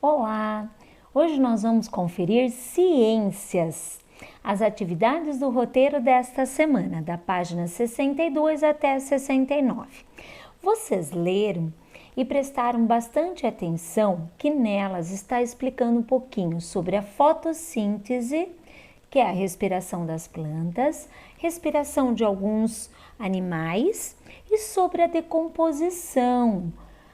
Olá! Hoje nós vamos conferir ciências, as atividades do roteiro desta semana, da página 62 até 69. Vocês leram e prestaram bastante atenção que nelas está explicando um pouquinho sobre a fotossíntese, que é a respiração das plantas, respiração de alguns animais e sobre a decomposição,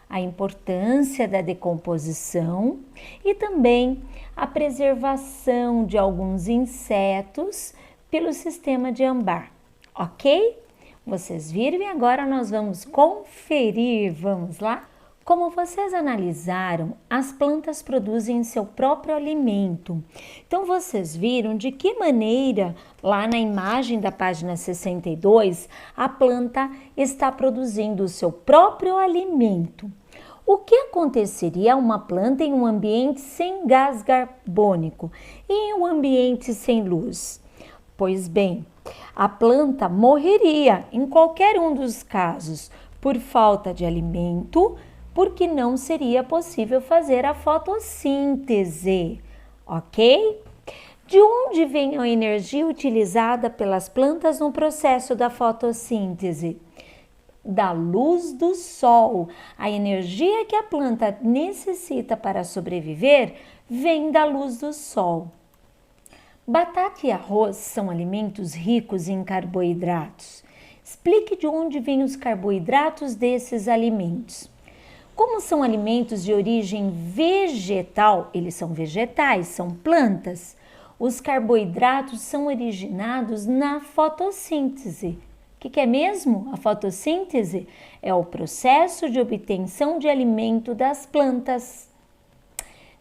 a importância da decomposição e também a preservação de alguns insetos pelo sistema de Ambar, ok? Vocês viram e agora nós vamos conferir, vamos lá? Como vocês analisaram, as plantas produzem seu próprio alimento. Então, vocês viram de que maneira, lá na imagem da página 62, a planta está produzindo o seu próprio alimento. O que aconteceria a uma planta em um ambiente sem gás carbônico e em um ambiente sem luz? Pois bem, a planta morreria em qualquer um dos casos por falta de alimento, porque não seria possível fazer a fotossíntese, ok? De onde vem a energia utilizada pelas plantas no processo da fotossíntese? Da luz do sol. A energia que a planta necessita para sobreviver vem da luz do sol. Batata e arroz são alimentos ricos em carboidratos. Explique de onde vêm os carboidratos desses alimentos. Como são alimentos de origem vegetal, eles são vegetais, são plantas, os carboidratos são originados na fotossíntese. O que é mesmo a fotossíntese? É o processo de obtenção de alimento das plantas.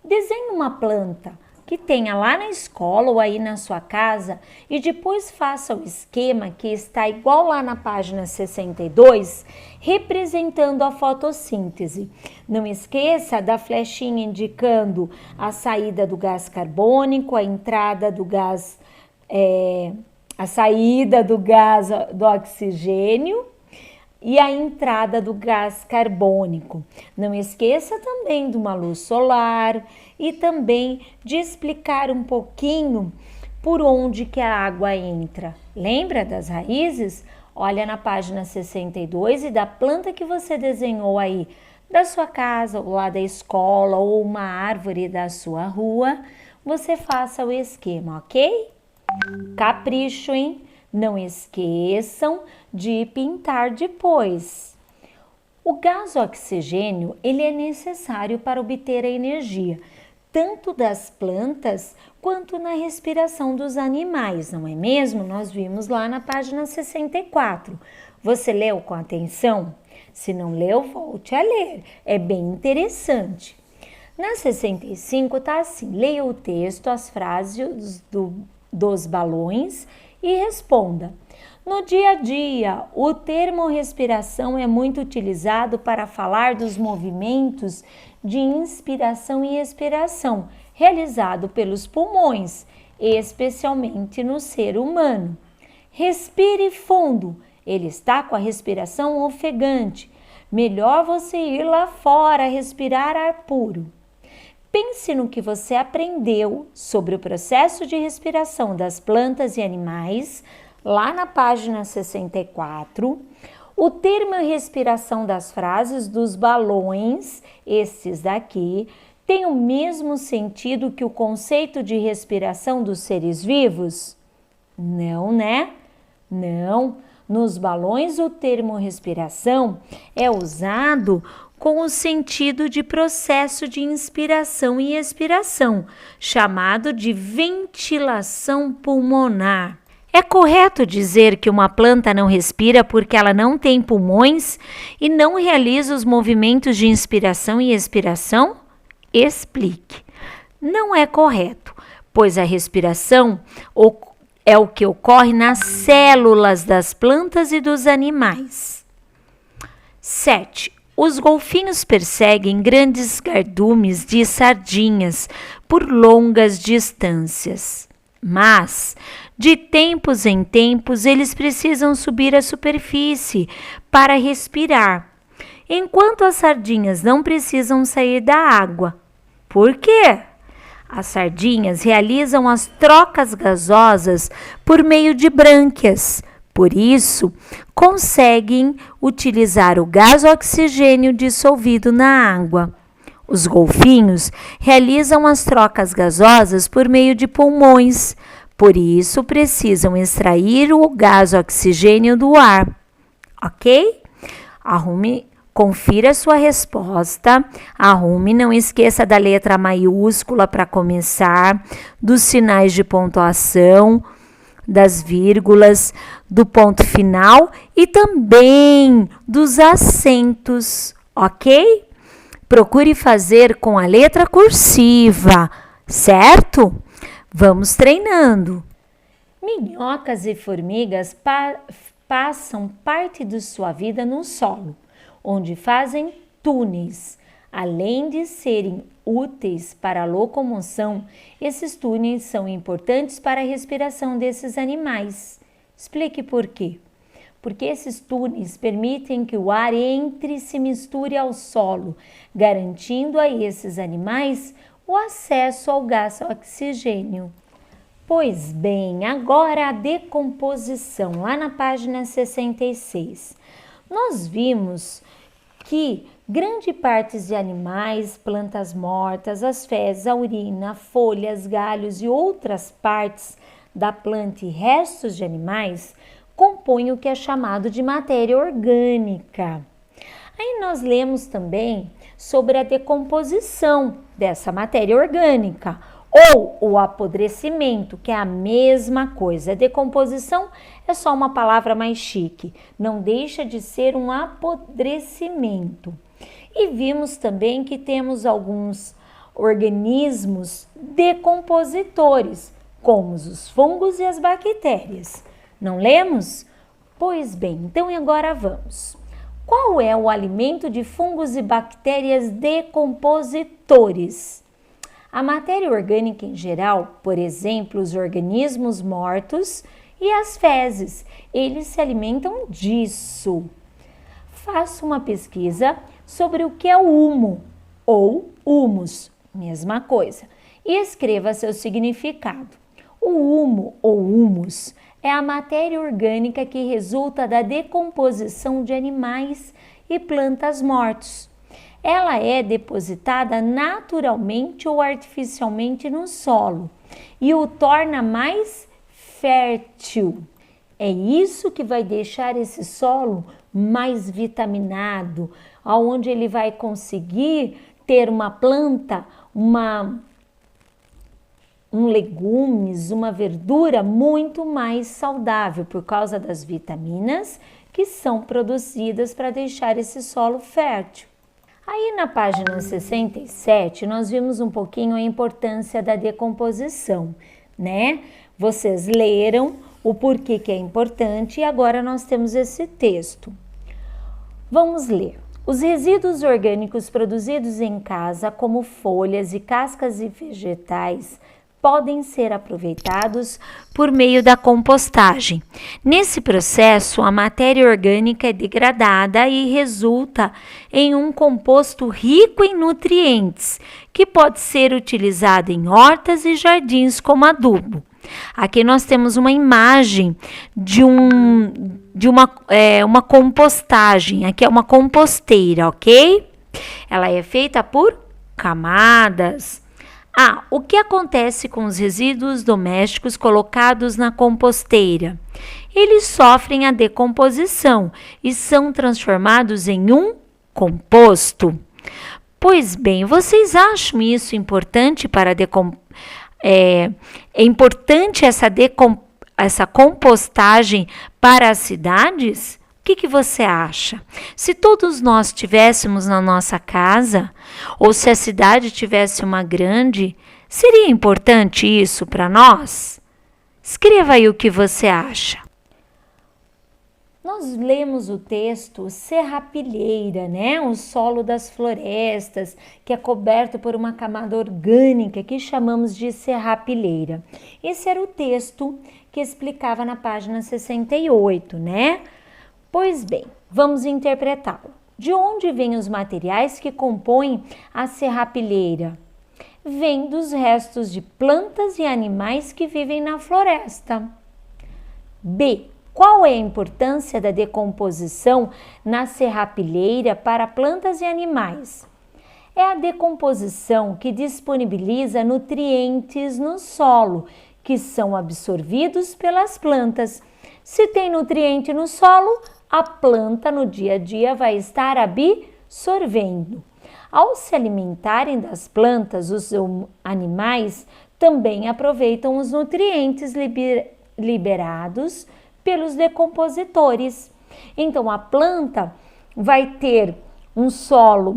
Desenhe uma planta que tenha lá na escola ou aí na sua casa e depois faça o esquema que está igual lá na página 62, representando a fotossíntese. Não esqueça da flechinha indicando a saída do gás carbônico, a entrada do gás, a saída do gás do oxigênio e a entrada do gás carbônico. Não esqueça também de uma luz solar e também de explicar um pouquinho por onde que a água entra. Lembra das raízes? Olha na página 62 e da planta que você desenhou aí da sua casa, ou lá da escola, ou uma árvore da sua rua, você faça o esquema, ok? Capricho, hein? Não esqueçam de pintar depois. O gás oxigênio, ele é necessário para obter a energia, tanto das plantas quanto na respiração dos animais, não é mesmo? Nós vimos lá na página 64. Você leu com atenção? Se não leu, volte a ler. É bem interessante. Na 65 tá assim, leia o texto, as frases dos balões e responda. No dia a dia, o termo respiração é muito utilizado para falar dos movimentos de inspiração e expiração realizado pelos pulmões, especialmente no ser humano. Respire fundo, ele está com a respiração ofegante. Melhor você ir lá fora respirar ar puro. Pense no que você aprendeu sobre o processo de respiração das plantas e animais, lá na página 64. O termo respiração das frases dos balões, esses daqui, tem o mesmo sentido que o conceito de respiração dos seres vivos? Não, né? Não. Nos balões, o termo respiração é usado com o sentido de processo de inspiração e expiração, chamado de ventilação pulmonar. É correto dizer que uma planta não respira porque ela não tem pulmões e não realiza os movimentos de inspiração e expiração? Explique. Não é correto, pois a respiração é o que ocorre nas células das plantas e dos animais. 7. Os golfinhos perseguem grandes cardumes de sardinhas por longas distâncias, mas de tempos em tempos eles precisam subir à superfície para respirar, enquanto as sardinhas não precisam sair da água. Por quê? As sardinhas realizam as trocas gasosas por meio de brânquias. Por isso, conseguem utilizar o gás oxigênio dissolvido na água. Os golfinhos realizam as trocas gasosas por meio de pulmões. Por isso, precisam extrair o gás oxigênio do ar. Ok? Confira sua resposta, arrume, não esqueça da letra maiúscula para começar, dos sinais de pontuação, das vírgulas, do ponto final e também dos acentos, ok? Procure fazer com a letra cursiva, certo? Vamos treinando. Minhocas e formigas passam parte de sua vida no solo, onde fazem túneis. Além de serem úteis para a locomoção, esses túneis são importantes para a respiração desses animais. Explique por quê. Porque esses túneis permitem que o ar entre e se misture ao solo, garantindo a esses animais o acesso ao gás oxigênio. Pois bem, agora a decomposição, lá na página 66. Nós vimos que grande parte de animais, plantas mortas, as fezes, a urina, folhas, galhos e outras partes da planta e restos de animais compõem o que é chamado de matéria orgânica. Aí nós lemos também sobre a decomposição dessa matéria orgânica ou o apodrecimento, que é a mesma coisa. A decomposição é só uma palavra mais chique, não deixa de ser um apodrecimento. E vimos também que temos alguns organismos decompositores, como os fungos e as bactérias. Não lemos? Pois bem, então agora vamos. Qual é o alimento de fungos e bactérias decompositores? A matéria orgânica em geral, por exemplo, os organismos mortos e as fezes, eles se alimentam disso. Faça uma pesquisa sobre o que é o humo ou humus, mesma coisa, e escreva seu significado. O humo ou humus é a matéria orgânica que resulta da decomposição de animais e plantas mortos. Ela é depositada naturalmente ou artificialmente no solo e o torna mais fértil. É isso que vai deixar esse solo mais vitaminado, onde ele vai conseguir ter uma planta, legumes, uma verdura muito mais saudável por causa das vitaminas que são produzidas para deixar esse solo fértil. Aí na página 67 nós vimos um pouquinho a importância da decomposição, né? Vocês leram o porquê que é importante e agora nós temos esse texto. Vamos ler. Os resíduos orgânicos produzidos em casa, como folhas e cascas de vegetais, podem ser aproveitados por meio da compostagem. Nesse processo, a matéria orgânica é degradada e resulta em um composto rico em nutrientes, que pode ser utilizado em hortas e jardins como adubo. Aqui nós temos uma imagem de uma compostagem. Aqui é uma composteira, ok? Ela é feita por camadas. O que acontece com os resíduos domésticos colocados na composteira? Eles sofrem a decomposição e são transformados em um composto. Pois bem, vocês acham isso importante para é importante essa compostagem para as cidades? O que você acha? Se todos nós tivéssemos na nossa casa, ou se a cidade tivesse uma grande, seria importante isso para nós? Escreva aí o que você acha. Nós lemos o texto serrapilheira, né? O solo das florestas, que é coberto por uma camada orgânica que chamamos de serrapilheira. Esse era o texto que explicava na página 68, né? Pois bem, vamos interpretá-lo. De onde vêm os materiais que compõem a serrapilheira? vem dos restos de plantas e animais que vivem na floresta. B. Qual é a importância da decomposição na serrapilheira para plantas e animais? É a decomposição que disponibiliza nutrientes no solo, que são absorvidos pelas plantas. Se tem nutriente no solo, a planta no dia a dia vai estar absorvendo. Ao se alimentarem das plantas, os animais também aproveitam os nutrientes liberados pelos decompositores. Então, a planta vai ter um solo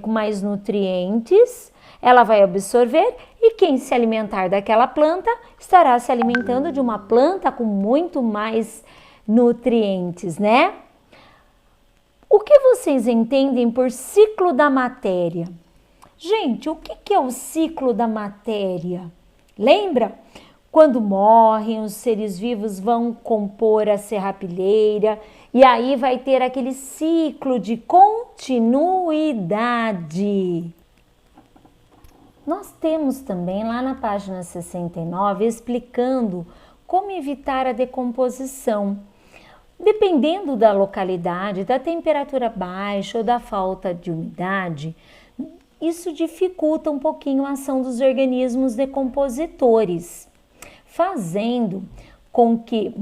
com mais nutrientes, ela vai absorver e quem se alimentar daquela planta estará se alimentando de uma planta com muito mais nutrientes, né? O que vocês entendem por ciclo da matéria? Gente, o que é o ciclo da matéria? Lembra? Quando morrem, os seres vivos vão compor a serrapilheira e aí vai ter aquele ciclo de continuidade. Nós temos também lá na página 69 explicando como evitar a decomposição. Dependendo da localidade, da temperatura baixa ou da falta de umidade, isso dificulta um pouquinho a ação dos organismos decompositores, fazendo com que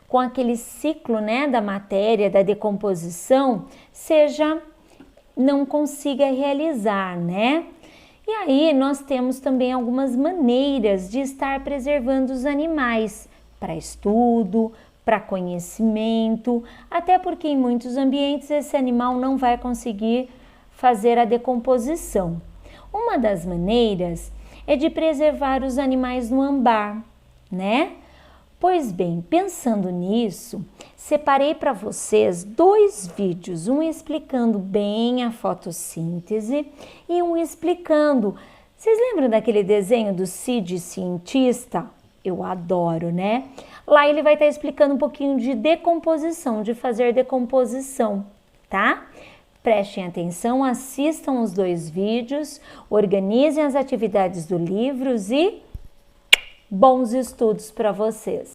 com aquele ciclo, né, da matéria, da decomposição, não consiga realizar, né? E aí nós temos também algumas maneiras de estar preservando os animais para estudo, para conhecimento, até porque em muitos ambientes esse animal não vai conseguir fazer a decomposição. Uma das maneiras é de preservar os animais no ambar, né? Pois bem, pensando nisso, separei para vocês 2 vídeos, um explicando bem a fotossíntese e um explicando. Vocês lembram daquele desenho do Cid cientista? Eu adoro, né? Lá ele vai estar explicando um pouquinho de decomposição, de fazer decomposição, tá? Prestem atenção, assistam os 2 vídeos, organizem as atividades do livro e bons estudos para vocês!